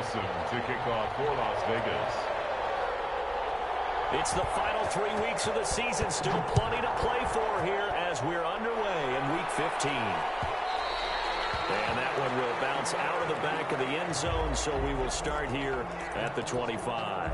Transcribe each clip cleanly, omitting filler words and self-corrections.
Wilson to kick off for Las Vegas. It's the final 3 weeks of the season. Still plenty to play for here as we're underway in Week 15. And that one will bounce out of the back of the end zone, so we will start here at the 25.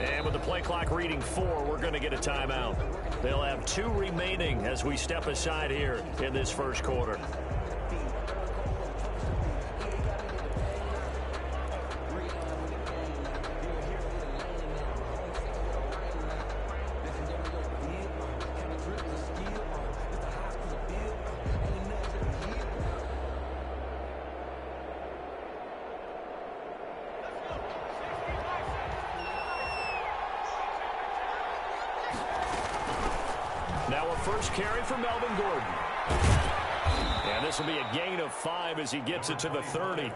And with the play clock reading 4, we're going to get a timeout. They'll have 2 remaining as we step aside here in this first quarter. Now a first carry for Melvin Gordon. And this will be a gain of 5 as he gets it to the 30.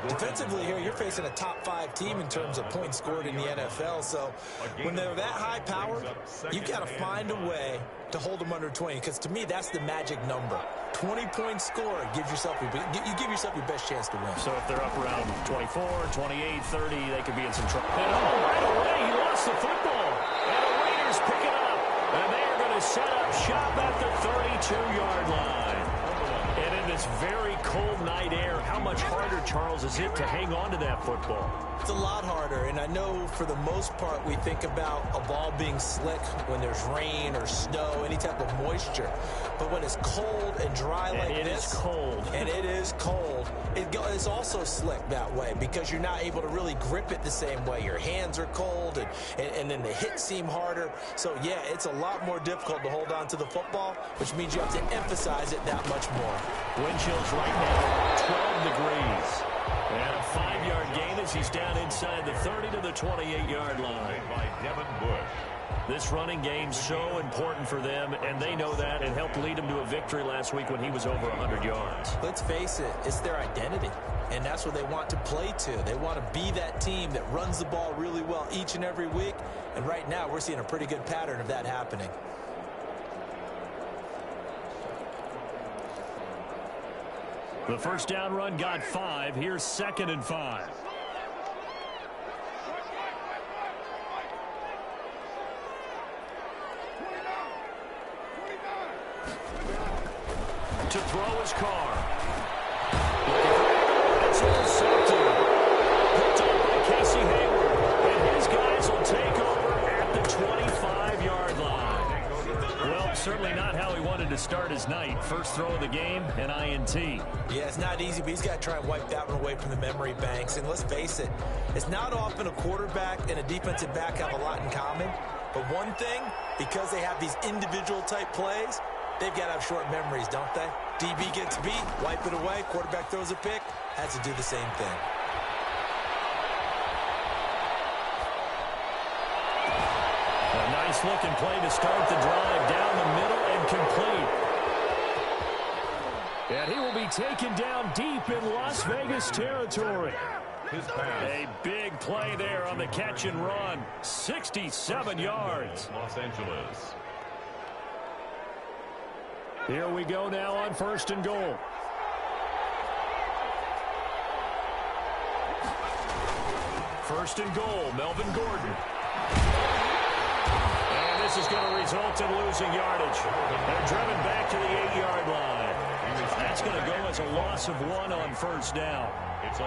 Defensively here, you're facing a top 5 team in terms of points scored in the NFL. So when they're that high powered, you've got to find a way to hold them under 20. Because to me, that's the magic number. 20 points scored gives yourself you give yourself your best chance to win. So if they're up around 24, 28, 30, they could be in some trouble. And right away, he lost the football. And the Raiders pick it up. And they are going to set up shop at the 32-yard line. And in this very cold night air, how much harder, Charles, is it to hang on to that football? It's a lot harder, and I know for the most part we think about a ball being slick when there's rain or snow, any type of moisture. But when it's cold and dry like this, it is cold. And it is cold, it's also slick that way because you're not able to really grip it the same way. Your hands are cold, and then the hits seem harder. So, yeah, it's a lot more difficult to hold on to the football, which means you have to emphasize it that much more. Wind chills right now, 12 degrees. And a 5-yard gain as he's down inside the 30 to the 28-yard line. By Devin Bush. This running game's so important for them, and they know that. It helped lead them to a victory last week when he was over 100 yards. Let's face it, it's their identity, and that's what they want to play to. They want to be that team that runs the ball really well each and every week, and right now we're seeing a pretty good pattern of that happening. The first down run got 5. Here's 2nd and 5. To throw his car. It's intercepted. Picked up by Casey Hayward. And his guys will take over at the 25-yard line. Well, certainly not how he wanted to start his night. First throw of the game, an INT. Yeah, it's not easy, but he's got to try and wipe that one away from the memory banks. And let's face it, it's not often a quarterback and a defensive back have a lot in common. But one thing, because they have these individual type plays, they've got to have short memories, don't they? DB gets beat, wipe it away, quarterback throws a pick, has to do the same thing. A nice looking play to start the drive down the middle and complete. And he will be taken down deep in Las Vegas territory. His pass. A big play there on the catch and run. 67 yards. Los Angeles. Here we go now on 1st and goal. First and goal, Melvin Gordon. And this is going to result in losing yardage. They're driven back to the 8-yard line. That's going to go as a loss of 1 on first down. It's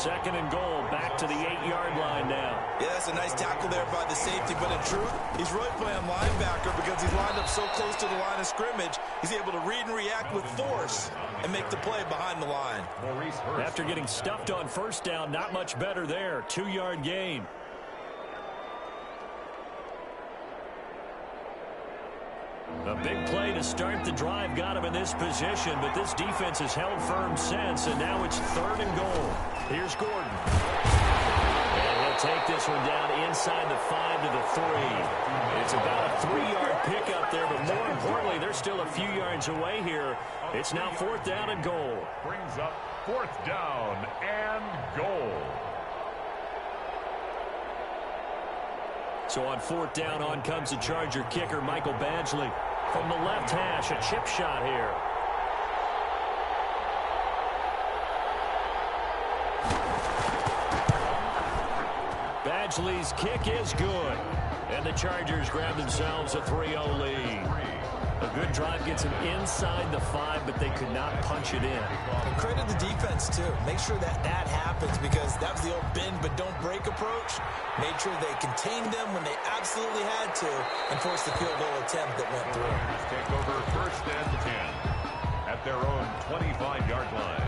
2nd and goal, back to the 8-yard line now. Yeah, that's a nice tackle there by the safety, but in truth, he's really playing linebacker because he's lined up so close to the line of scrimmage, he's able to read and react with force and make the play behind the line. After getting stuffed on first down, not much better there. 2-yard gain. A big play to start the drive got him in this position, but this defense has held firm since, and now it's 3rd and goal. Here's Gordon. And he'll take this one down inside the 5 to the 3. It's about a 3-yard pickup there, but more importantly, they're still a few yards away here. It's now 4th down and goal. Brings up 4th down and goal. So on 4th down, on comes the Charger kicker, Michael Badgley. From the left hash, a chip shot here. Badgley's kick is good. And the Chargers grab themselves a 3-0 lead. A good drive gets them inside the 5, but they could not punch it in. And credit the defense, too. Make sure that happens, because that was the old bend but don't break approach. Made sure they contained them when they absolutely had to and forced the field goal attempt that went through. Take over 1st and 10 at their own 25-yard line.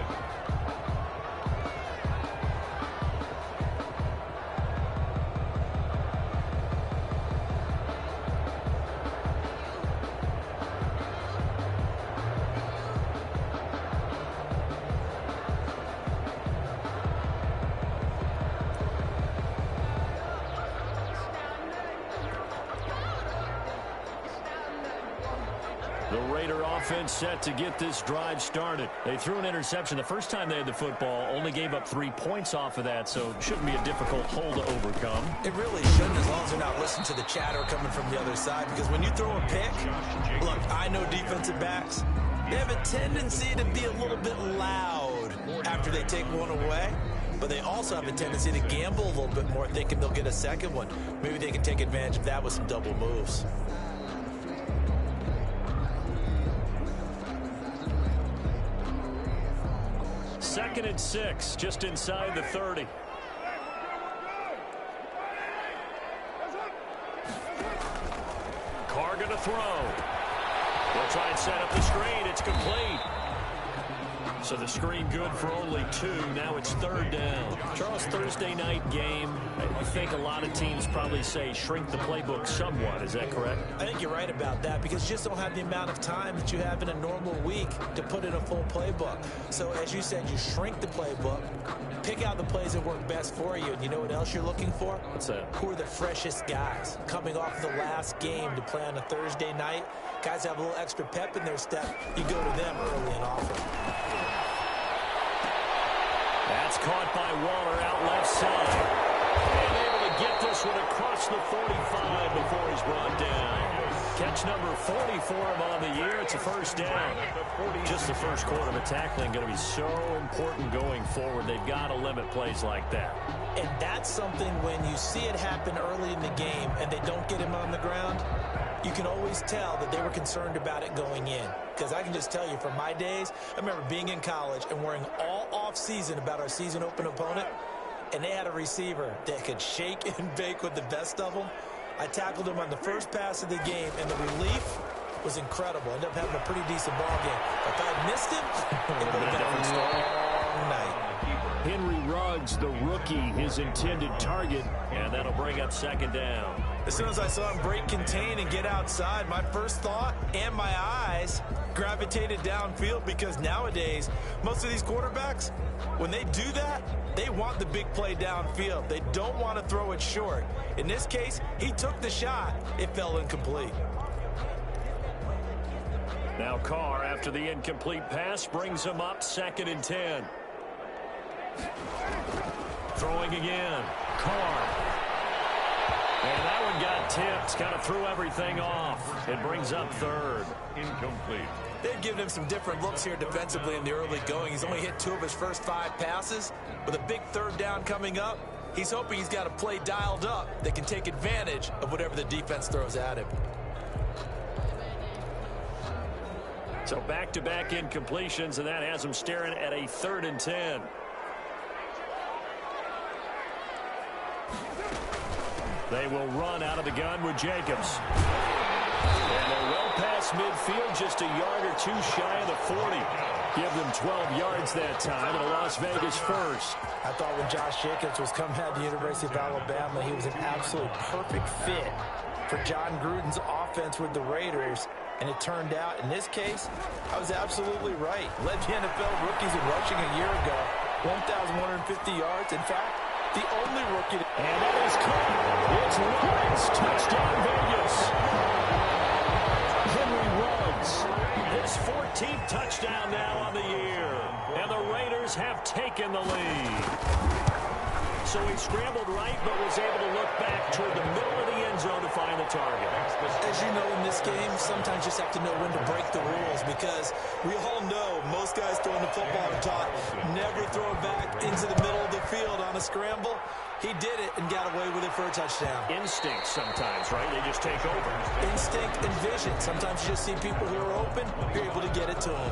The Raider offense set to get this drive started. They threw an interception the first time they had the football, only gave up 3 points off of that, so it shouldn't be a difficult hole to overcome. It really shouldn't, as long as they're not listening to the chatter coming from the other side, because when you throw a pick, look, I know defensive backs, they have a tendency to be a little bit loud after they take one away, but they also have a tendency to gamble a little bit more, thinking they'll get a second one. Maybe they can take advantage of that with some double moves. Second and 6, just inside the 30. Carr going to throw. They'll try and set up the screen. It's complete. So the screen good for only 2. Now it's 3rd down. Charles, Thursday night game. I think a lot of teams probably say shrink the playbook somewhat. Is that correct? I think you're right about that, because you just don't have the amount of time that you have in a normal week to put in a full playbook. So as you said, you shrink the playbook, pick out the plays that work best for you. And you know what else you're looking for? What's that? Who are the freshest guys coming off the last game to play on a Thursday night? Guys have a little extra pep in their step. You go to them early and often. That's caught by Waller out left side. And able to get this one across the 45 before he's brought down. Catch number 40 for him on the year. It's a 1st down. Just the first quarter of the tackling going to be so important going forward. They've got to limit plays like that. And that's something when you see it happen early in the game and they don't get him on the ground, you can always tell that they were concerned about it going in. Because I can just tell you from my days, I remember being in college and worrying all off-season about our season open opponent, and they had a receiver that could shake and bake with the best of them. I tackled him on the first pass of the game, and the relief was incredible. Ended up having a pretty decent ball game. If I missed him, it would have been a long night. Henry Ruggs, the rookie, his intended target, and that'll bring up 2nd down. As soon as I saw him break contain and get outside, my first thought and my eyes gravitated downfield, because nowadays, most of these quarterbacks, when they do that, they want the big play downfield. They don't want to throw it short. In this case, he took the shot. It fell incomplete. Now Carr, after the incomplete pass, brings him up 2nd and 10. Throwing again. Carr. And that one got tipped. Kind of threw everything off. It brings up 3rd. Incomplete. They've given him some different looks here defensively in the early going. He's only hit 2 of his first 5 passes. With a big 3rd down coming up, he's hoping he's got a play dialed up that can take advantage of whatever the defense throws at him. So back-to-back incompletions, and that has him staring at a 3rd and 10. They will run out of the gun with Jacobs. And they're well past midfield, just a yard or 2 shy of the 40. Give them 12 yards that time, and a Las Vegas first. I thought when Josh Jacobs was coming out of the University of Alabama, he was an absolute perfect fit for John Gruden's offense. offense with the Raiders, and it turned out, in this case, I was absolutely right. Led the NFL rookies in rushing a year ago, 1,150 yards. In fact, the only rookie. And it is caught. It's Ruggs. Touchdown, Vegas. Henry Ruggs. His 14th touchdown now on the year. And the Raiders have taken the lead. So he scrambled right, but was able to look back toward the middle of the end zone to find the target. As you know, in this game, sometimes you just have to know when to break the rules, because we all know most guys throwing the football are taught never throw it back into the middle of the field on a scramble. He did it and got away with it for a touchdown. Instinct sometimes, right? They just take over. Instinct and vision. Sometimes you just see people who are open, you're able to get it to them.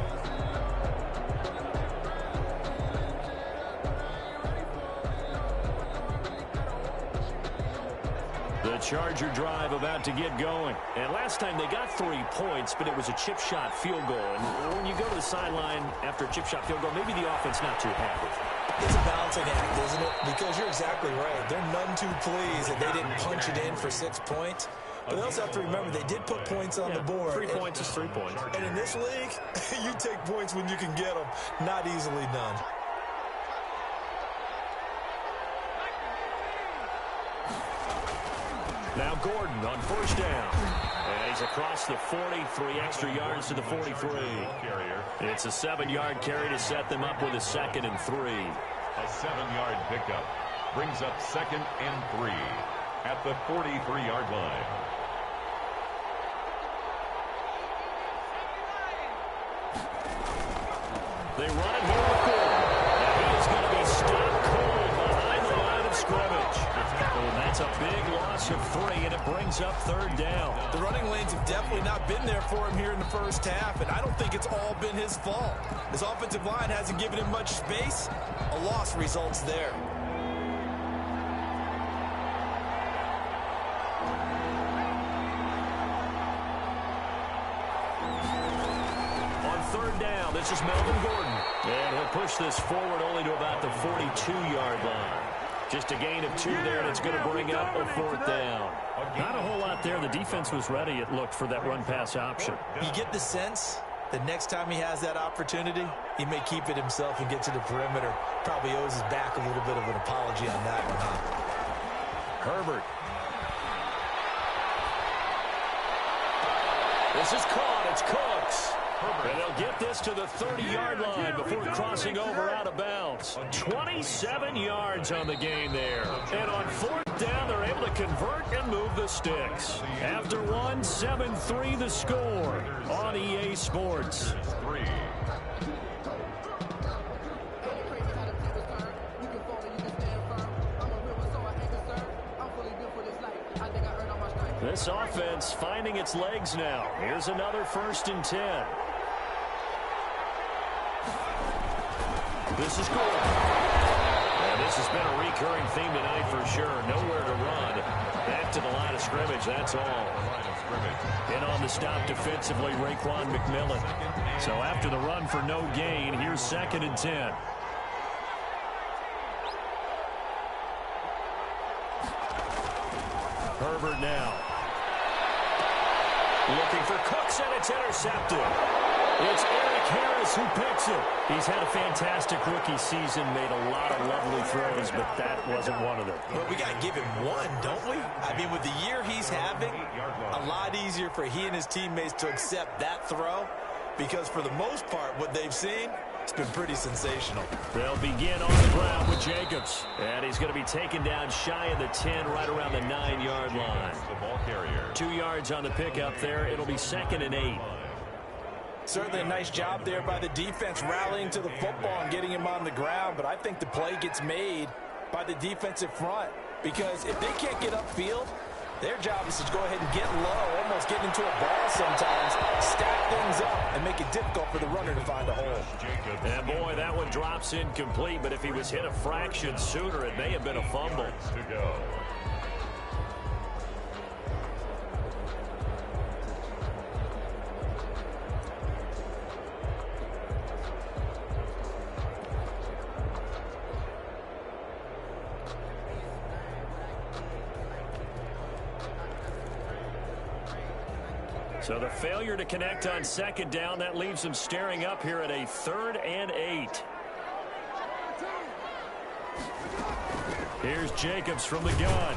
The Charger drive about to get going. And last time they got 3 points, but it was a chip shot field goal. And when you go to the sideline after a chip shot field goal, maybe the offense not too happy. It's a balancing act, isn't it? Because you're exactly right. They're none too pleased that they didn't punch it in for 6 points. But they also have to remember they did put points on the board. 3 points is 3 points. And in this league, you take points when you can get them. Not easily done. Now Gordon on first down. And he's across the 40, 3 extra yards to the 43. It's a 7-yard carry to set them up with a 2nd and 3. A 7-yard pickup brings up 2nd and 3 at the 43-yard line. They run it here with Gordon. And he is going to be stopped cold behind the line of scrimmage. And that's a big loss of 3, and it brings up 3rd down. The running lanes have definitely not been there for him here in the first half, and I don't think it's all been his fault. His offensive line hasn't given him much space. A loss results there. On 3rd down, this is Melvin Gordon. And he'll push this forward only to about the 42-yard line. Just a gain of 2 there, and it's going to bring up a 4th down. Not a whole lot there. The defense was ready, it looked, for that run-pass option. You get the sense that next time he has that opportunity, he may keep it himself and get to the perimeter. Probably owes his back a little bit of an apology on that one, huh? Herbert. This is caught. It's Cooks. And they'll get this to the 30-yard line before crossing over out of bounds. 27 yards on the gain there. And on 4th down, they're able to convert and move the sticks. After 1, 7-3 the score on EA Sports. This offense finding its legs now. Here's another 1st and 10. This is Gordon. And this has been a recurring theme tonight for sure. Nowhere to run. Back to the line of scrimmage, that's all. And on the stop defensively, Raekwon McMillan. So after the run for no gain, here's 2nd and 10. Herbert now. Looking for Cooks, and it's intercepted. It's Eric Harris who picks it. He's had a fantastic rookie season, made a lot of lovely throws, but that wasn't one of them. But we got to give him one, don't we? I mean, with the year he's having, a lot easier for he and his teammates to accept that throw, because for the most part, what they've seen, it's been pretty sensational. They'll begin on the ground with Jacobs. And he's going to be taken down shy of the 10, right around the 9-yard line. 2 yards on the pickup there. It'll be 2nd and 8. Certainly a nice job there by the defense rallying to the football and getting him on the ground. But I think the play gets made by the defensive front, because if they can't get upfield, their job is to go ahead and get low, almost get into a ball sometimes, stack things up, and make it difficult for the runner to find a hole. And boy, that one drops incomplete, but if he was hit a fraction sooner, it may have been a fumble. So the failure to connect on second down, that leaves them staring up here at a 3rd and 8. Here's Jacobs from the gun.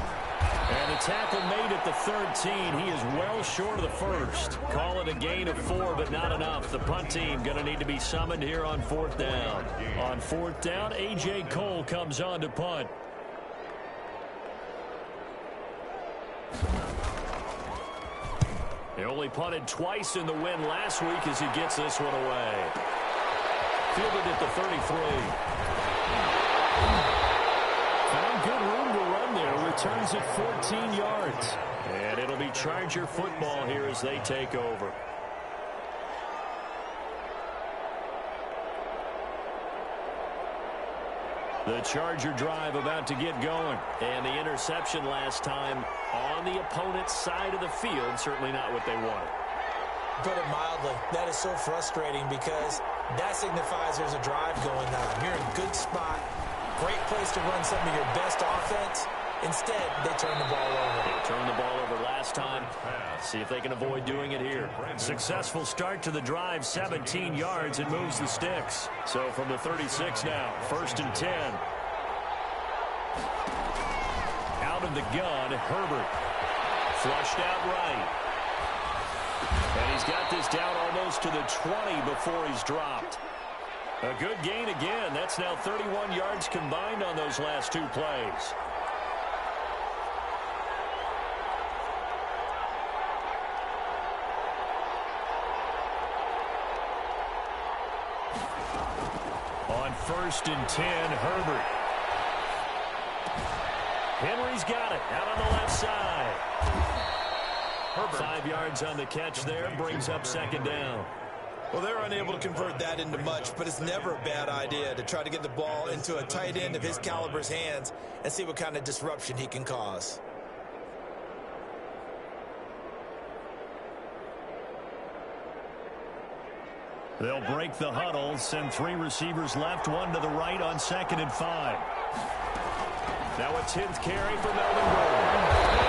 And the tackle made at the 13. He is well short of the first. Call it a gain of 4, but not enough. The punt team going to need to be summoned here on 4th down. On 4th down, A.J. Cole comes on to punt. He only punted twice in the win last week as he gets this one away. Fielded at the 33. Found good room to run there. Returns at 14 yards. And it'll be Charger football here as they take over. The Charger drive about to get going. And the interception last time on the opponent's side of the field. Certainly not what they wanted. Put it mildly, that is so frustrating because that signifies there's a drive going on. You're in a good spot. Great place to run some of your best offense. Instead, they turn the ball over. They turned the ball over last time. See if they can avoid doing it here. Successful start to the drive, 17 yards, and moves the sticks. So from the 36 now, 1st and 10. Out of the gun, Herbert. Flushed out right. And he's got this down almost to the 20 before he's dropped. A good gain again. That's now 31 yards combined on those last 2 plays. On 1st and 10, Herbert. Henry's got it out on the left side. Herbert. 5 yards on the catch there, brings up 2nd down. Well, they're unable to convert that into much, but it's never a bad idea to try to get the ball into a tight end of his caliber's hands and see what kind of disruption he can cause. They'll break the huddle, send 3 receivers left, 1 to the right on 2nd and 5. Now a 10th carry for Melvin Gordon.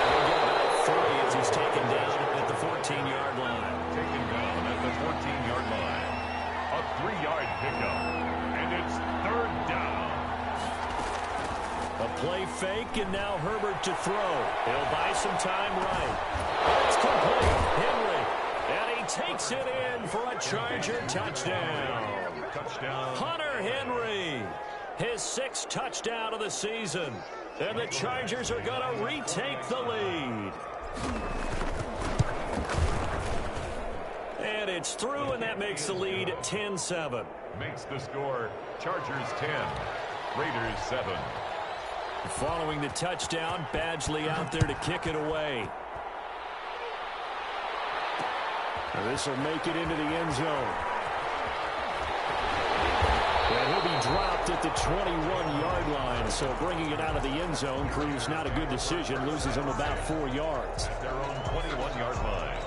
He'll get about 3 as he's taken down at the 14-yard line. Taken down at the 14-yard line. A 3-yard pickup. And it's 3rd down. A play fake, and now Herbert to throw. He'll buy some time right. It's complete. Henry. And he takes it in for a Charger touchdown. Touchdown. Hunter Henry. His 6th touchdown of the season. And the Chargers are going to retake the lead. And it's through, and that makes the lead 10-7. Makes the score Chargers 10, Raiders 7. Following the touchdown, Badgley out there to kick it away. This will make it into the end zone. And he'll be dropped at the 21-yard line. So bringing it out of the end zone proves not a good decision. Loses him about 4 yards. Their own 21-yard line.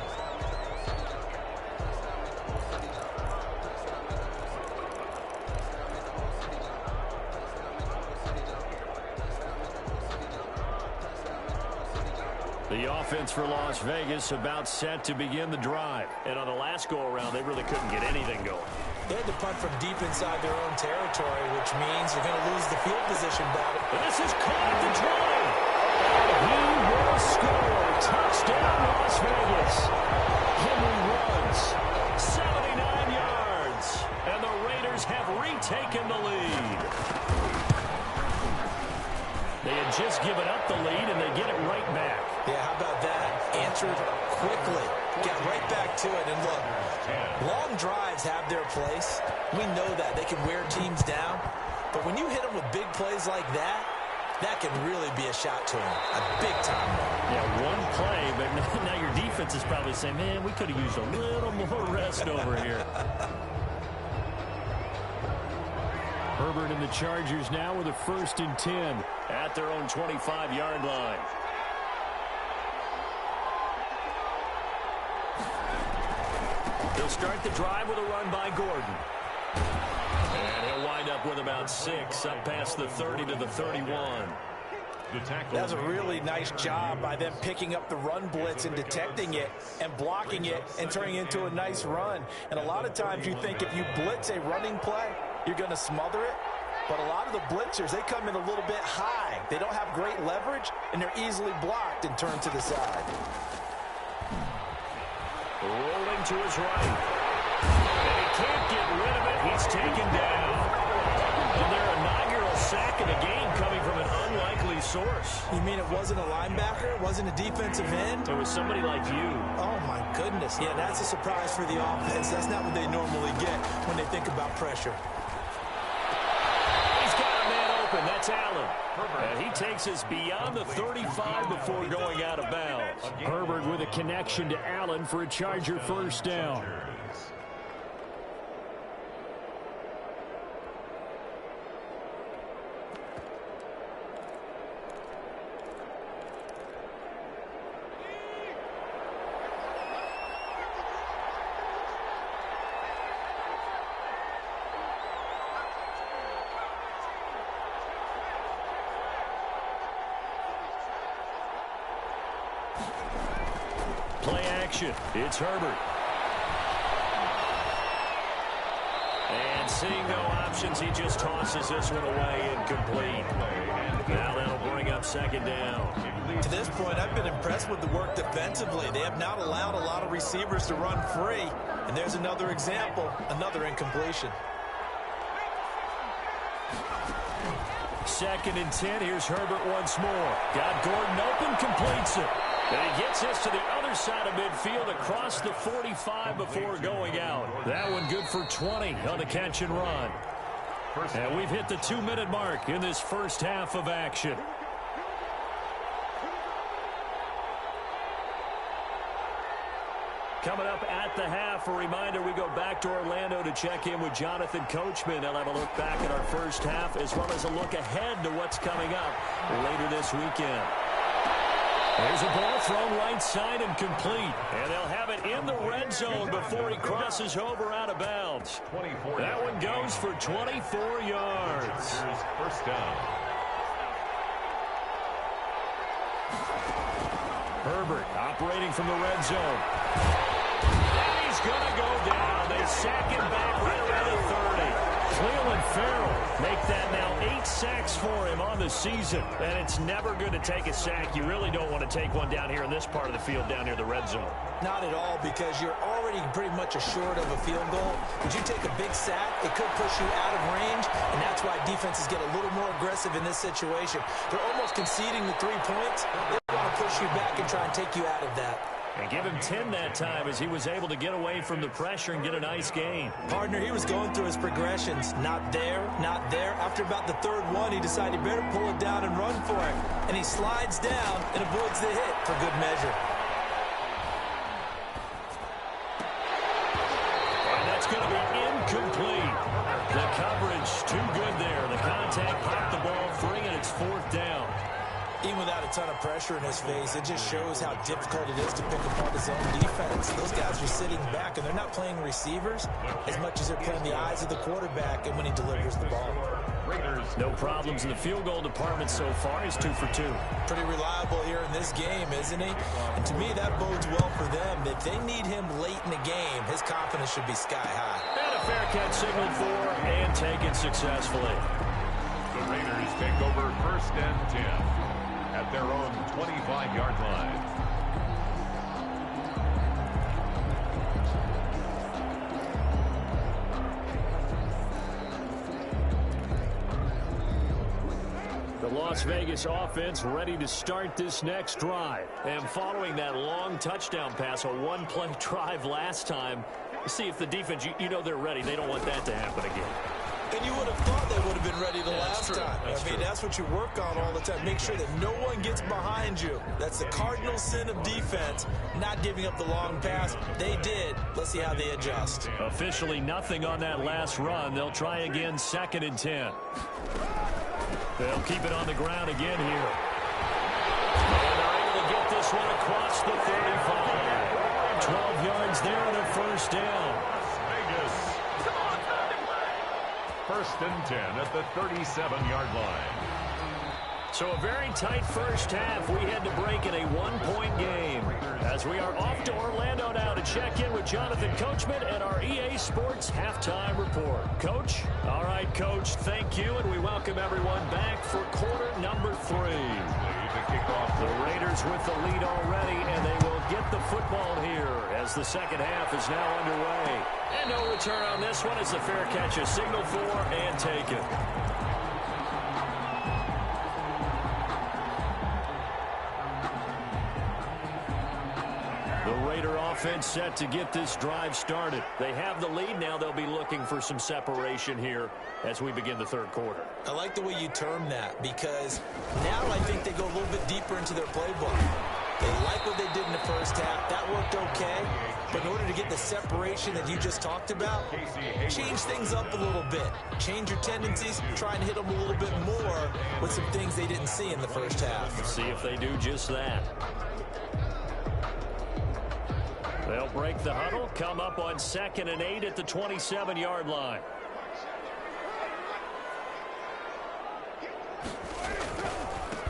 The offense for Las Vegas about set to begin the drive. And on the last go-around, they really couldn't get anything going. They had to punt from deep inside their own territory, which means you're going to lose the field position battle. And this is caught at the 20. He will score. Touchdown, Las Vegas. Henry runs 79 yards. And the Raiders have retaken the lead. They had just given up the lead, and they get it right back. Yeah, how about that? Answered quickly. Get right back to it. And look, long drives have their place. We know that. They can wear teams down. But when you hit them with big plays like that, that can really be a shot to them. A big time one. Yeah, one play, but now your defense is probably saying, man, we could have used a little more rest over here. Herbert and the Chargers now with a 1st and 10 at their own 25-yard line. They'll start the drive with a run by Gordon. And he'll wind up with about 6 up past the 30 to the 31. The tackle. That's a really nice job by them picking up the run blitz and detecting it and blocking it and turning it into a nice run. And a lot of times you think if you blitz a running play, you're going to smother it. But a lot of the blitzers, they come in a little bit high. They don't have great leverage, and they're easily blocked and turned to the side. Rolling to his right. And he can't get rid of it. He's taken down. And their inaugural sack of the game coming from an unlikely source. You mean it wasn't a linebacker? It wasn't a defensive end? It was somebody like you. Oh, my goodness. Yeah, that's a surprise for the offense. That's not what they normally get when they think about pressure. He's got a man open. That's Allen. And he takes us beyond the 35 before going out of bounds. Herbert with a connection to Allen for a Charger first down. Play action. It's Herbert. And seeing no options, he just tosses this one away incomplete. Now that'll bring up second down. To this point, I've been impressed with the work defensively. They have not allowed a lot of receivers to run free. And there's another example, another incompletion. 2nd and 10. Here's Herbert once more. Got Gordon open, completes it. And he gets this to the other side of midfield across the 45 before going out. That one good for 20 on the catch and run. And we've hit the 2-minute mark in this first half of action. Coming up at the half, a reminder, we go back to Orlando to check in with Jonathan Coachman. They'll have a look back at our first half as well as a look ahead to what's coming up later this weekend. There's a ball thrown right side and complete. And they'll have it in the red zone before he crosses over out of bounds. That one goes for 24 yards. First down. Herbert operating from the red zone. And he's going to go down. They sack him back right around the 30. Cleveland Farrell make that now 8 sacks for him on the season. And it's never good to take a sack. You really don't want to take one down here in this part of the field down near the red zone. Not at all, because you're already pretty much assured of a field goal. But you take a big sack, it could push you out of range, and that's why defenses get a little more aggressive in this situation. They're almost conceding the 3 points. They want to push you back and try and take you out of that. And give him 10 that time as he was able to get away from the pressure and get a nice gain. Partner, he was going through his progressions. Not there, not there. After about the 3rd one, he decided he better pull it down and run for it. And he slides down and avoids the hit for good measure. And that's going to be incomplete. The coverage too good there. The contact popped the ball free, and it's 4th down. Even without a ton of pressure in his face, it just shows how difficult it is to pick apart his own defense. Those guys are sitting back, and they're not playing receivers as much as they're playing the eyes of the quarterback and when he delivers the ball. No problems in the field goal department so far. He's 2 for 2. Pretty reliable here in this game, isn't he? And to me, that bodes well for them. If they need him late in the game, his confidence should be sky high. And a fair catch signaled for and taken successfully. The Raiders take over 1st and 10. At their own 25-yard line. The Las Vegas offense ready to start this next drive. And following that long touchdown pass, a one-play drive last time, see if the defense, you know they're ready. They don't want that to happen again. And you would have thought they would have been ready the last time. That's what you work on all the time. Make sure that no one gets behind you. That's the cardinal sin of defense, not giving up the long pass. They did. Let's see how they adjust. Officially nothing on that last run. They'll try again 2nd and 10. They'll keep it on the ground again here. And they're able to get this one across the 35. 12 yards there and a first down. Vegas. 1st and 10 at the 37-yard line. So a very tight first half. We had to break in a one-point game. As we are off to Orlando now to check in with Jonathan Coachman and our EA Sports halftime report. Coach? All right, Coach, thank you, and we welcome everyone back for quarter number 3. The Raiders with the lead already, and they will get the football here as the second half is now underway. And no return on this one as the fair catch is signaled for and taken. The Raider offense set to get this drive started. They have the lead now. They'll be looking for some separation here as we begin the third quarter. I like the way you term that because now I think they go a little bit deeper into their playbook. They like what they did in the first half. That worked okay. But in order to get the separation that you just talked about, change things up a little bit. Change your tendencies. Try and hit them a little bit more with some things they didn't see in the first half. Let's see if they do just that. They'll break the huddle, come up on 2nd and 8 at the 27-yard line.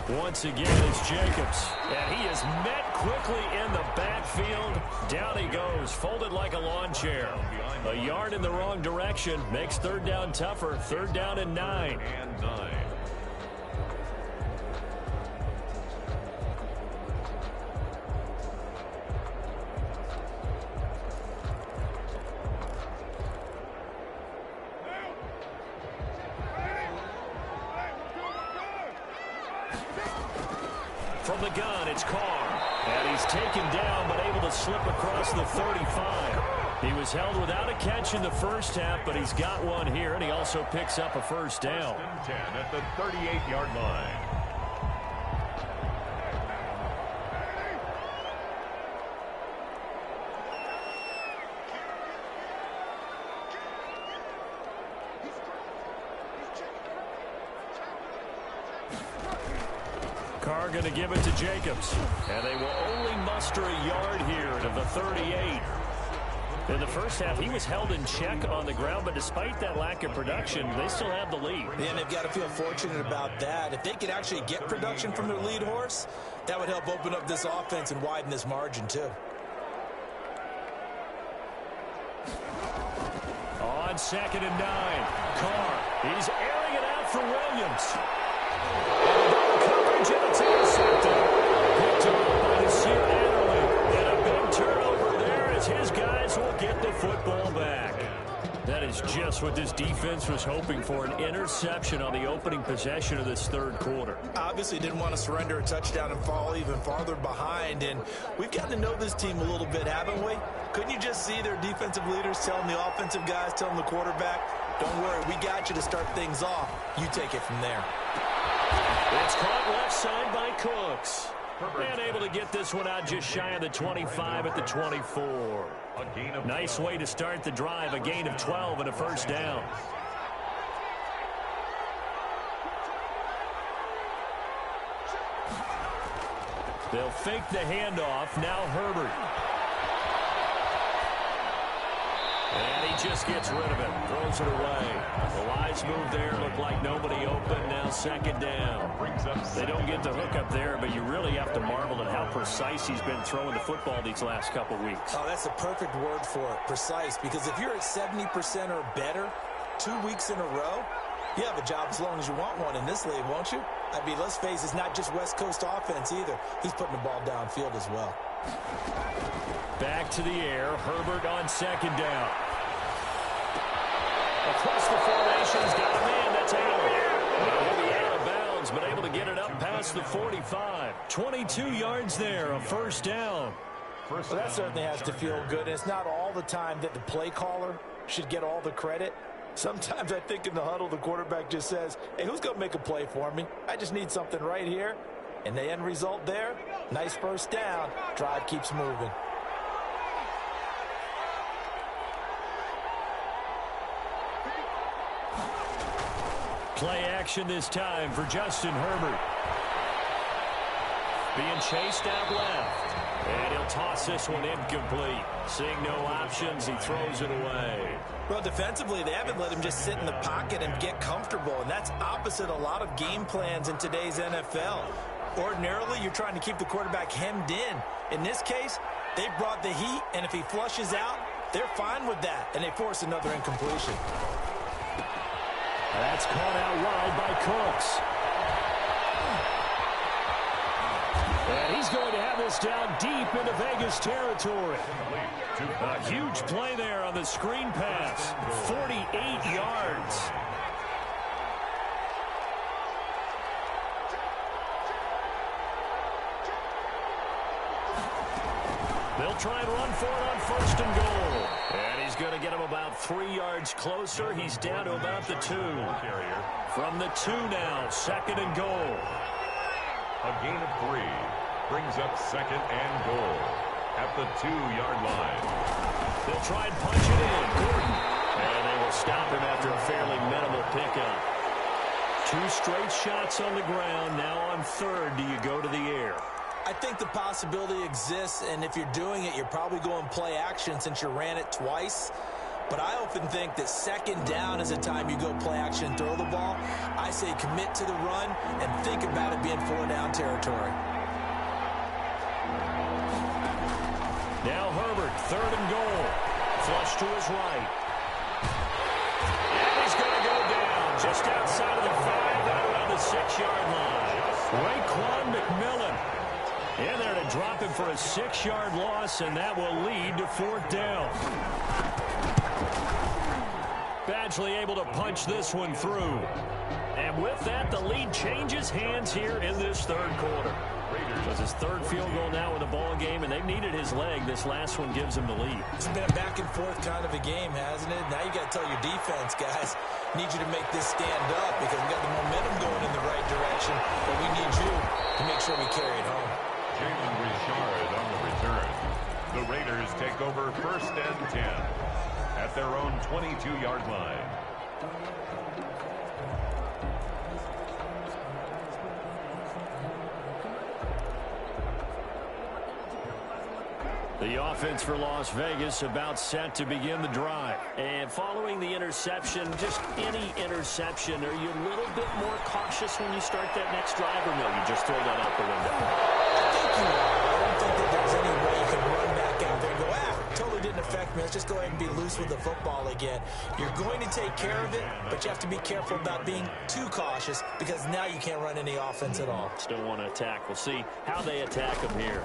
Once again, it's Jacobs. And he is met quickly in the backfield. Down he goes, folded like a lawn chair. A yard in the wrong direction makes third down tougher. 3rd down and 9. From the gun, it's Carr. And he's taken down, but able to slip across the 35. He was held without a catch in the first half, but he's got one here, and he also picks up a first down. 10 at the 38-yard line. Carr going to give it to Jacobs. And they will only muster a yard here to the 38. In the first half, he was held in check on the ground, but despite that lack of production, they still have the lead. And they've got to feel fortunate about that. If they could actually get production from their lead horse, that would help open up this offense and widen this margin, too. On 2nd and 9, Carr. He's airing it out for Williams. And it's intercepted. Picked up by the Sear Adderley. And a big turnover there as his guys will get the football back. That is just what this defense was hoping for, an interception on the opening possession of this third quarter. Obviously didn't want to surrender a touchdown and fall even farther behind. And we've gotten to know this team a little bit, haven't we? Couldn't you just see their defensive leaders telling the offensive guys, telling the quarterback, don't worry, we got you to start things off. You take it from there. It's caught left side by Cooks. And able to get this one out just shy of the 25 at the 24. Nice way to start the drive, a gain of 12 and a first down. They'll fake the handoff. Now Herbert. And he just gets rid of it. Throws it away. The wise move there. Looked like nobody open. Now 2nd down. They don't get the hook up there, but you really have to marvel at how precise he's been throwing the football these last couple weeks. Oh, that's the perfect word for it, precise. Because if you're at 70% or better 2 weeks in a row, you have a job as long as you want one in this league, won't you? I mean, let's face it, it's not just West Coast offense either. He's putting the ball downfield as well. Back to the air. Herbert on 2nd down. Across the formation, he's got a man. That's Allen. He'll be out of bounds, but able to get it up past the 45. 22 yards there, a first down. Well, that certainly has to feel good. And it's not all the time that the play caller should get all the credit. Sometimes I think in the huddle, the quarterback just says, hey, who's going to make a play for me? I just need something right here. And the end result there, nice first down. Drive keeps moving. Play action this time for Justin Herbert. being chased out left. And he'll toss this one incomplete. Seeing no options, he throws it away. Well, defensively, they haven't let him just sit in the pocket and get comfortable, and that's opposite a lot of game plans in today's NFL. Ordinarily, you're trying to keep the quarterback hemmed in. In this case, they brought the heat, and if he flushes out, they're fine with that, and they force another incompletion. That's caught out wide by Cooks. And he's going to have this down deep into Vegas territory. A huge play there on the screen pass. 48 yards. They'll try and run for it on 1st and goal. And he's going to get him about 3 yards closer. He's down to about the 2. From the 2 now, 2nd and goal. A gain of 3 brings up 2nd and goal at the 2-yard line. They'll try and punch it in. Gordon. And they will stop him after a fairly minimal pickup. 2 straight shots on the ground. Now on 3rd, do you go to the air? I think the possibility exists, and if you're doing it, you're probably going play action since you ran it twice. But I often think that 2nd down is a time you go play action and throw the ball. I say commit to the run and think about it being 4-down territory. Now Herbert, 3rd and goal. Flush to his right. And he's going to go down just outside of the 5, right around the 6-yard line. Raekwon McMillan in there to drop him for a 6-yard loss, and that will lead to 4th down. Badgley able to punch this one through. And with that, the lead changes hands here in this 3rd quarter. It was his 3rd field goal now in the ball game, and they've needed his leg. This last one gives him the lead. It's been a back-and-forth kind of a game, hasn't it? Now you got to tell your defense, guys, need you to make this stand up because we got the momentum going in the right direction, but we need you to make sure we carry it home. Jalen Richard on the return. The Raiders take over 1st and 10 at their own 22-yard line. The offense for Las Vegas about set to begin the drive. And following the interception, just any interception, are you a little bit more cautious when you start that next drive, or no, you just throw that out the window? I think you are. I don't think that there's any way you can run back out there and go, totally didn't affect me. Let's just go ahead and be loose with the football again. You're going to take care of it, but you have to be careful about being too cautious because now you can't run any offense at all. Still want to attack. We'll see how they attack him here.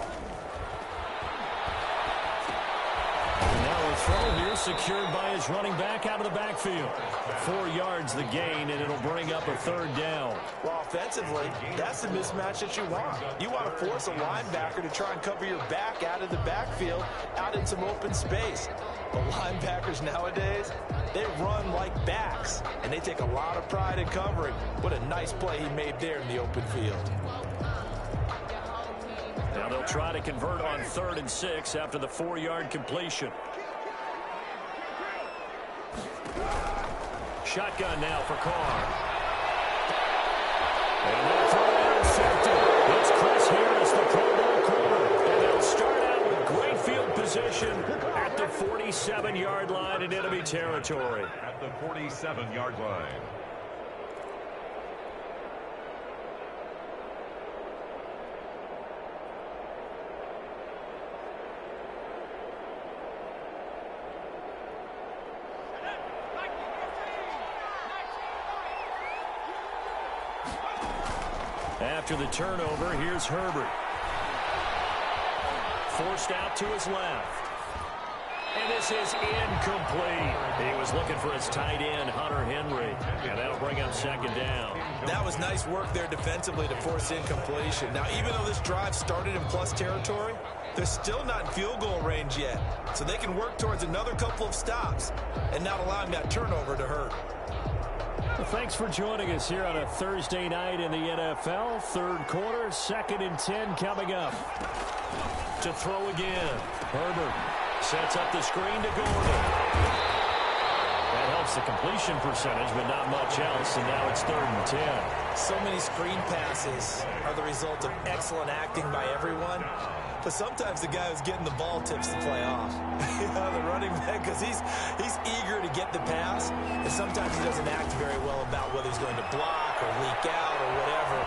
And now a throw here secured by his running back out of the backfield. 4 yards the gain, and it'll bring up a 3rd down. Well, offensively, that's the mismatch that you want. You want to force a linebacker to try and cover your back out of the backfield, out in some open space. But linebackers nowadays, they run like backs, and they take a lot of pride in covering. What a nice play he made there in the open field. Now they'll try to convert on 3rd and 6 after the 4-yard completion. Shotgun now for Carr. And that throw intercepted. It's Chris Harris, the Pro Bowl corner. And they'll start out with great field position at the 47-yard line in enemy territory. At the 47-yard line. After the turnover, here's Herbert. Forced out to his left. And this is incomplete. He was looking for his tight end, Hunter Henry. And that'll bring up 2nd down. That was nice work there defensively to force incompletion. Now, even though this drive started in plus territory, they're still not in field goal range yet. So they can work towards another couple of stops and not allowing that turnover to hurt. Well, thanks for joining us here on a Thursday night in the NFL. 3rd quarter, 2nd and 10 coming up. To throw again. Herbert sets up the screen to Gordon. That helps the completion percentage, but not much else, and now it's 3rd and 10. So many screen passes are the result of excellent acting by everyone. But sometimes the guy who's getting the ball tips the play off. You know, the running back, because he's eager to get the pass, and sometimes he doesn't act very well about whether he's going to block or leak out or whatever.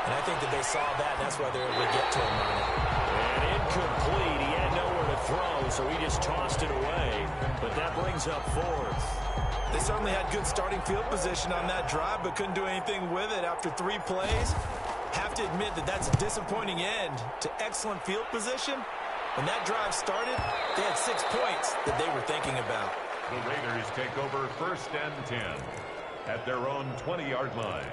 And I think that they saw that, and that's why they were able to get to him on it. And incomplete. He had nowhere to throw, so he just tossed it away. But that brings up 4th. They certainly had good starting field position on that drive, but couldn't do anything with it after 3 plays. Have to admit that that's a disappointing end to excellent field position. When that drive started, they had 6 points that they were thinking about. The Raiders take over 1st and 10 at their own 20-yard line.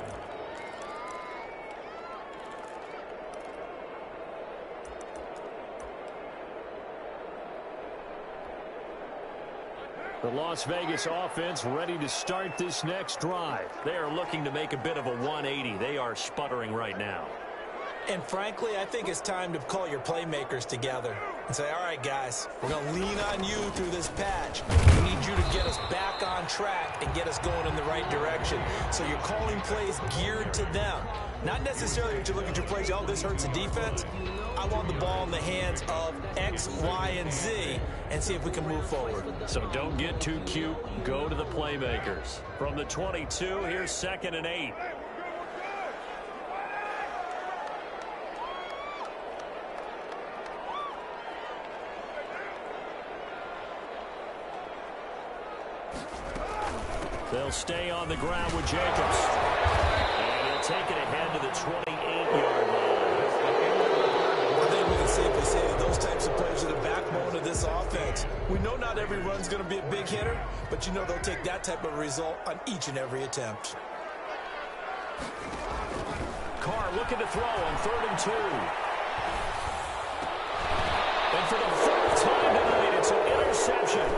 The Las Vegas offense ready to start this next drive. They are looking to make a bit of a 180. They are sputtering right now. And frankly, I think it's time to call your playmakers together and say, all right, guys, we're going to lean on you through this patch. We need you to get us back on track and get us going in the right direction. So you're calling plays geared to them. Not necessarily to look at your plays, oh, this hurts the defense. I want the ball in the hands of X, Y, and Z and see if we can move forward. So don't get too cute. Go to the playmakers. From the 22, here's 2nd and 8. They'll stay on the ground with Jacobs. And he'll take it ahead to the 28-yard line. I think we can safely say that those types of plays are the backbone of this offense. We know not every run's going to be a big hitter, but you know they'll take that type of result on each and every attempt. Carr looking to throw on 3rd and 2. And for the 4th time tonight, it's an interception.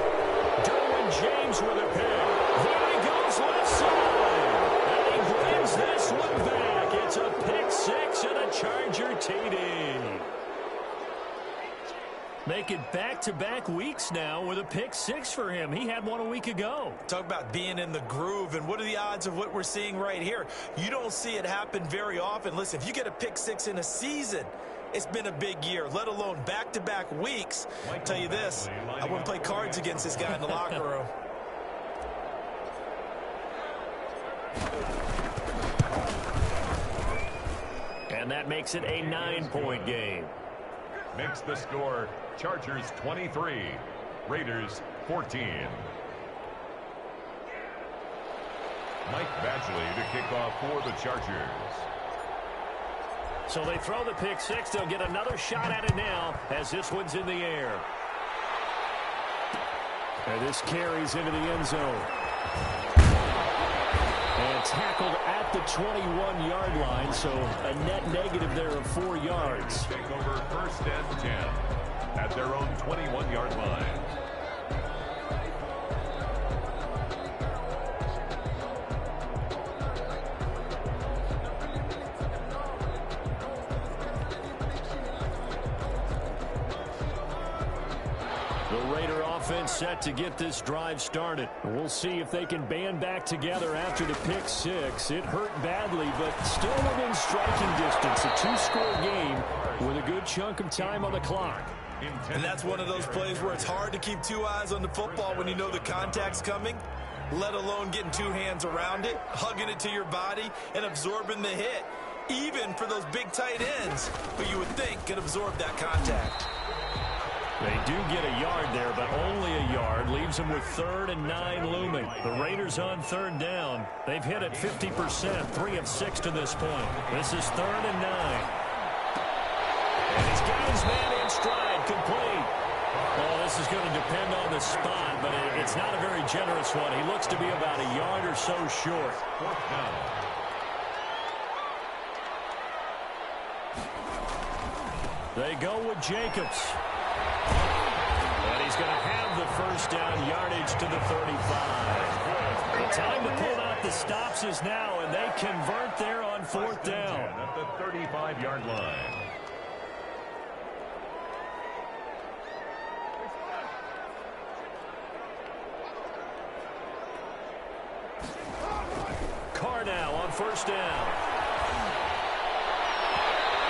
Derwin James with a pick. There he goes left side. And he brings this one back. It's a pick 6 and a Charger TD. Make it back-to-back weeks now with a pick 6 for him. He had one a week ago. Talk about being in the groove, and what are the odds of what we're seeing right here? You don't see it happen very often. Listen, if you get a pick 6 in a season, it's been a big year, let alone back-to-back weeks. I'll tell you this, I wouldn't play cards against this guy in the locker room. And that makes it a 9-point game. Makes the score Chargers 23, Raiders 14. Mike Badgley to kick off for the Chargers. So they throw the pick 6. They'll get another shot at it now as this one's in the air. And this carries into the end zone. And tackled at the 21-yard line, so a net negative there of 4 yards. Take over 1st and 10 at their own 21-yard line. Offense set to get this drive started. We'll see if they can band back together after the pick 6. It hurt badly, but still within striking distance. A 2-score game with a good chunk of time on the clock. And that's one of those plays where it's hard to keep 2 eyes on the football when you know the contact's coming, let alone getting 2 hands around it, hugging it to your body, and absorbing the hit, even for those big tight ends who you would think could absorb that contact. They do get a yard there, but only a yard. Leaves them with 3rd and 9 looming. The Raiders on 3rd down. They've hit it 50%, 3 of 6 to this point. This is 3rd and 9. And he's got his man in stride, complete. Well, this is going to depend on the spot, but it's not a very generous one. He looks to be about a yard or so short. 4th down. They go with Jacobs. And he's going to have the 1st down yardage to the 35. The time to pull out the stops is now, and they convert there on 4th down. At the 35-yard line. first down.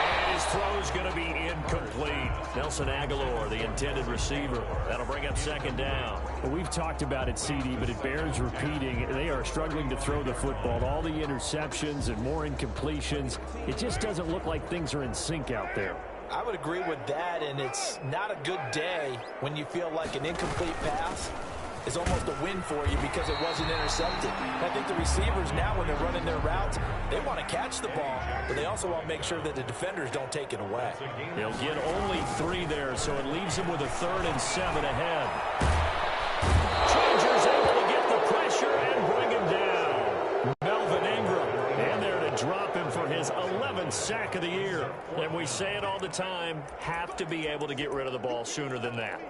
And his throw's going to be incomplete. Nelson Aguilar, the intended receiver. That'll bring up second down. Well, we've talked about it, CD, but it bears repeating. They are struggling to throw the football. All the interceptions and more incompletions. It just doesn't look like things are in sync out there. I would agree with that, and it's not a good day when you feel like an incomplete pass is almost a win for you because it wasn't intercepted. I think the receivers now, when they're running their routes, they want to catch the ball, but they also want to make sure that the defenders don't take it away. They'll get only 3 there, so it leaves them with a 3rd and 7 ahead. Chargers able to get the pressure and bring him down. Melvin Ingram, and there to drop him for his 11th sack of the year. And we say it all the time, have to be able to get rid of the ball sooner than that.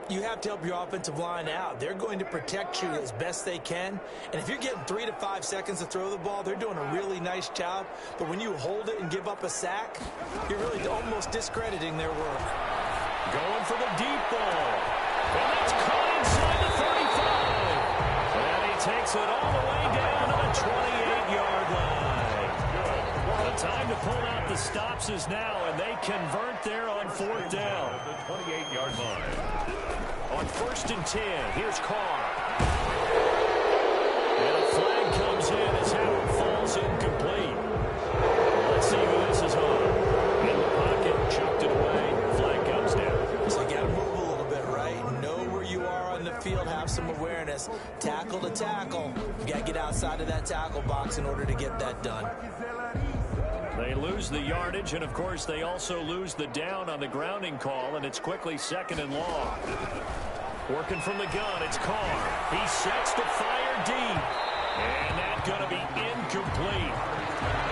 You have to help your offensive line out. They're going to protect you as best they can. And if you're getting 3 to 5 seconds to throw the ball, they're doing a really nice job. But when you hold it and give up a sack, you're really almost discrediting their work. Going for the deep ball. And that's caught inside the 35. And he takes it all the way down to the 28-yard line. The time to pull out the stops is now, and they convert there on 4th down. The 28-yard line. On 1st and 10, here's Carr. And a flag comes in as Howard falls incomplete. Let's see who this is on. In the pocket, chucked it away. Flag comes down. So you got to move a little bit, right? Know where you are on the field, have some awareness. Tackle to tackle. You got to get outside of that tackle box in order to get that done. They lose the yardage, and of course they also lose the down on the grounding call, and it's quickly 2nd and long. Working from the gun, it's Carr. He sets to fire deep, and that's going to be incomplete.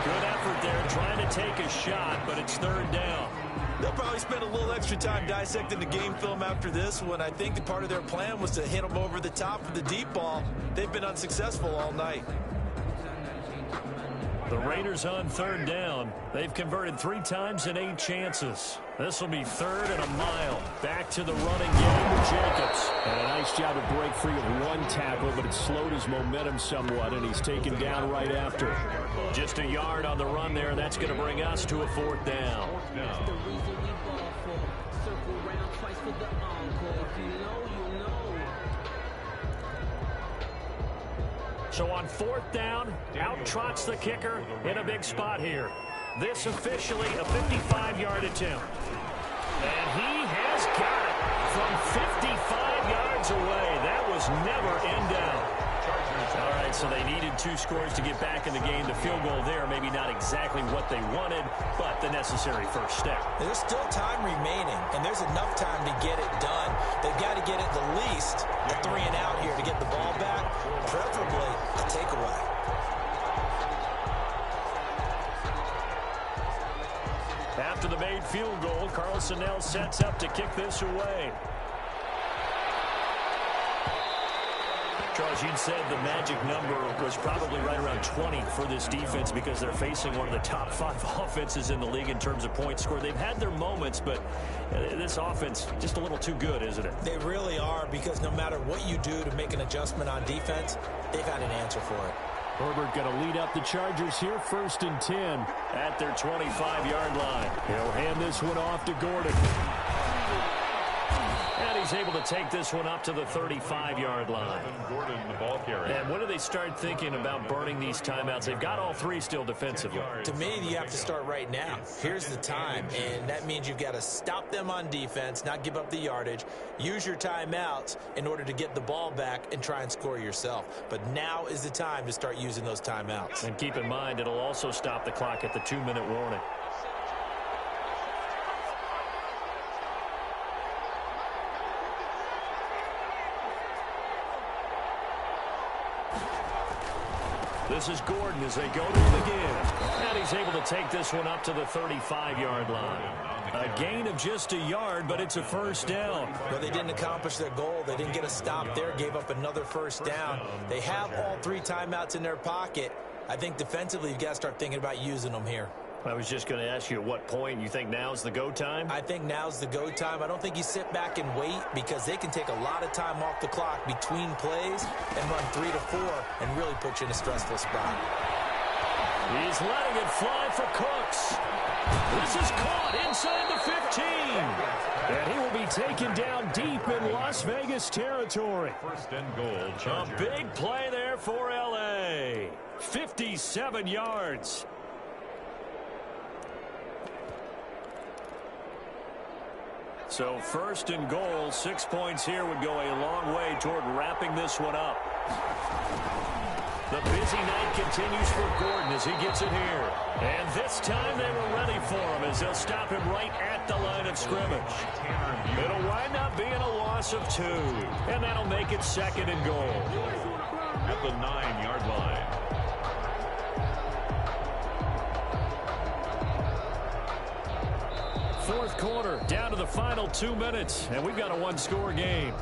Good effort there trying to take a shot, but it's 3rd down. They'll probably spend a little extra time dissecting the game film after this one. I think that part of their plan was to hit them over the top of the deep ball. They've been unsuccessful all night. The Raiders on 3rd down. They've converted 3 times in 8 chances. This will be 3rd and a mile. Back to the running game with Jacobs. And a nice job to break free of 1 tackle, but it slowed his momentum somewhat, and he's taken down right after. Just a yard on the run there. That's going to bring us to a 4th down. So on 4th down, out trots the kicker in a big spot here. This officially a 55-yard attempt. And he has got it from 55 yards away. That was never in doubt. All right, so they needed 2 scores to get back in the game. The field goal there, maybe not exactly what they wanted, but the necessary first step. There's still time remaining, and there's enough time to get it done. They've got to get at the least a 3 and out here to get the ball back, preferably a takeaway. After the made field goal, Carlson now sets up to kick this away. Charles, you said the magic number was probably right around 20 for this defense because they're facing one of the top 5 offenses in the league in terms of points scored. They've had their moments, but this offense just a little too good, isn't it? They really are, because no matter what you do to make an adjustment on defense, they've got an answer for it. Herbert going to lead up the Chargers here, 1st and 10. At their 25-yard line. He'll hand this one off to Gordon. And he's able to take this one up to the 35-yard line. Gordon, the ball carrier. And when do they start thinking about burning these timeouts? They've got all 3 still defensively. To me, you have to start right now. Here's the time, and that means you've got to stop them on defense, not give up the yardage, use your timeouts in order to get the ball back and try and score yourself. But now is the time to start using those timeouts. And keep in mind, it'll also stop the clock at the 2-minute warning. This is Gordon as they go to him again. And he's able to take this one up to the 35-yard line. A gain of just a yard, but it's a first down. Well, they didn't accomplish their goal. They didn't get a stop there, gave up another first down. They have all 3 timeouts in their pocket. I think defensively, you've got to start thinking about using them here. I was just going to ask you at what point you think now's the go time? I think now's the go time. I don't think you sit back and wait, because they can take a lot of time off the clock between plays and run 3 to 4 and really put you in a stressful spot. He's letting it fly for Cooks. This is caught inside the 15. And he will be taken down deep in Las Vegas territory. First and goal, Chargers. A big play there for L.A. 57 yards. So first and goal, 6 points here would go a long way toward wrapping this one up. The busy night continues for Gordon as he gets it here. And this time they were ready for him as they'll stop him right at the line of scrimmage. It'll wind up being a loss of 2. And that'll make it second and goal. At the 9-yard line. Fourth quarter, down to the final 2 minutes, and we've got a one-score game.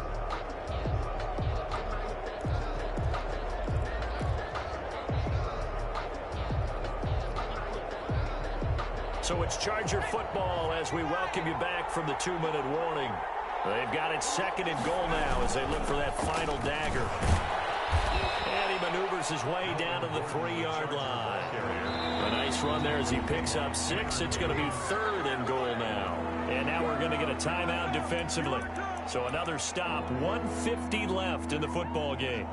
So it's Charger football as we welcome you back from the 2-minute warning. They've got it second and goal now as they look for that final dagger. And he maneuvers his way down to the 3-yard line. A nice run there as he picks up 6. It's going to be third and goal now. And now we're going to get a timeout defensively. So another stop, 1:50 left in the football game.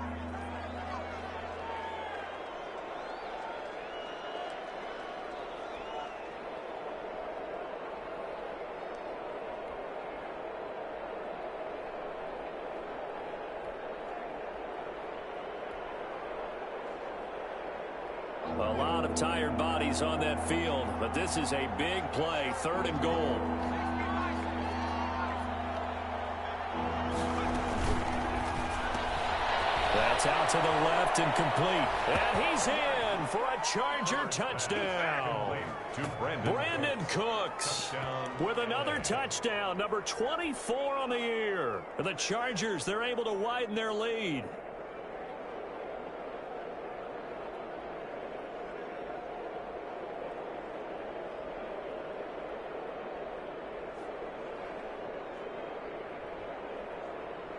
A lot of tired bodies on that field, but this is a big play, third and goal. That's out to the left and complete. And he's in for a Charger touchdown. Brandon Cooks with another touchdown, number 24 on the year. The Chargers, they're able to widen their lead.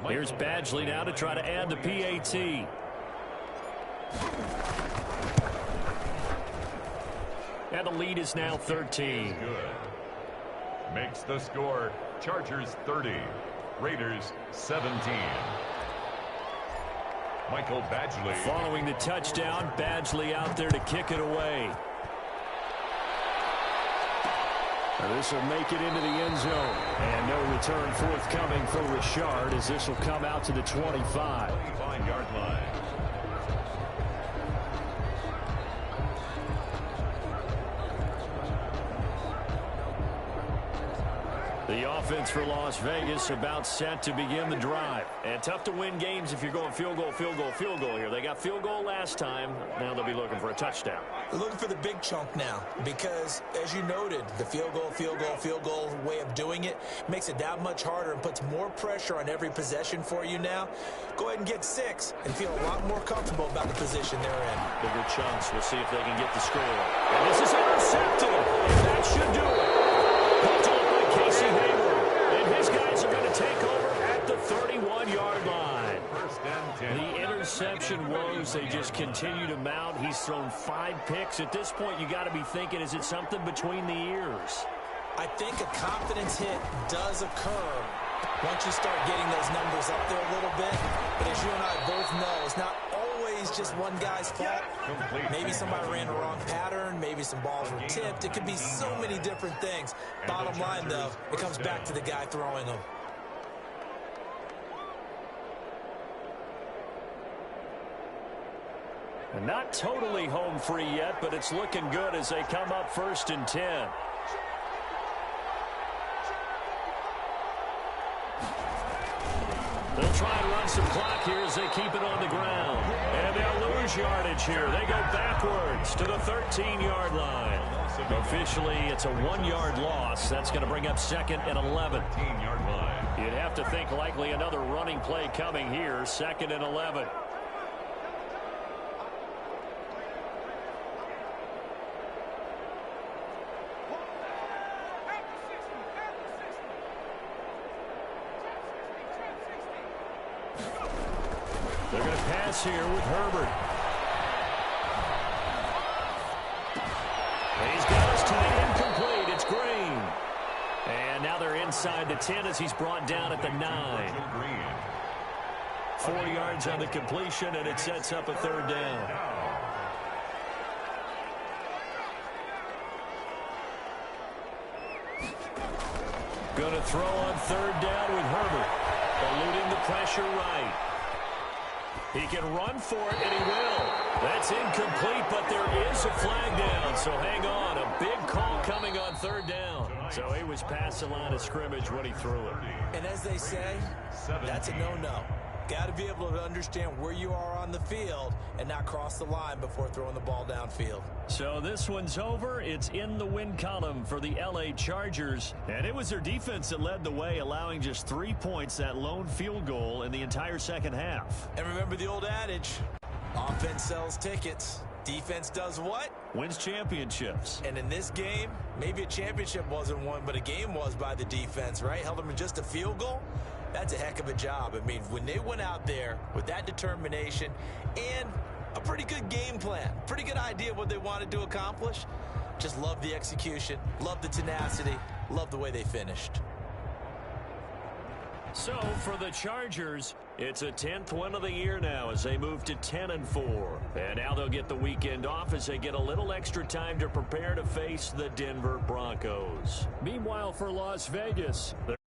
Here's Badgley now to try to add the PAT. And the lead is now 13. Good. Makes the score Chargers 30, Raiders 17. Michael Badgley. Following the touchdown, Badgley out there to kick it away. This will make it into the end zone. And no return forthcoming for Richard as this will come out to the 25. 25-yard line. The offense for Las Vegas about set to begin the drive. And tough to win games if you're going field goal, field goal, field goal here. They got field goal last time. Now they'll be looking for a touchdown. They're looking for the big chunk now because, as you noted, the field goal way of doing it makes it that much harder and puts more pressure on every possession for you now. Go ahead and get 6 and feel a lot more comfortable about the position they're in. Bigger chunks. We'll see if they can get the score. And this is intercepted. And that should do it. Picked up by Casey Hayward. And his guys are going to take over at the 31-yard line. First and 10. The interception woes, they just continue to mount. He's thrown 5 picks. At this point, you got to be thinking, is it something between the ears? I think a confidence hit does occur once you start getting those numbers up there a little bit. But as you and I both know, it's not always just one guy's fault. Maybe somebody ran a wrong pattern. Maybe some balls were tipped. It could be so many different things. Bottom line, though, it comes back to the guy throwing them. Not totally home free yet, but it's looking good as they come up first and 10. They'll try and run some clock here as they keep it on the ground. And they'll lose yardage here. They go backwards to the 13-yard line. Officially, it's a 1-yard loss. That's going to bring up second and 11. 15-yard line. You'd have to think likely another running play coming here, second and 11. They're going to pass here with Herbert. inside the 10 as he's brought down at the 9. 4 yards on the completion, and it sets up a 3rd down. Going to throw on 3rd down with Herbert. Eluding the pressure right. He can run for it, and he will. That's incomplete, but there is a flag down, so hang on. A big call coming on 3rd down. So he was past the line of scrimmage when he threw it. And as they say, that's a no-no. Got to be able to understand where you are on the field and not cross the line before throwing the ball downfield. So this one's over. It's in the win column for the L.A. Chargers. And it was their defense that led the way, allowing just 3 points, that lone field goal in the entire second half. And remember the old adage, offense sells tickets. Defense does what? Wins championships. And in this game, maybe a championship wasn't won, but a game was by the defense, right? Held them to just a field goal. That's a heck of a job. I mean, when they went out there with that determination and a pretty good game plan, pretty good idea of what they wanted to accomplish, just love the execution, love the tenacity, love the way they finished. So for the Chargers, it's a 10th win of the year now as they move to 10-4. And now they'll get the weekend off as they get a little extra time to prepare to face the Denver Broncos. Meanwhile, for Las Vegas,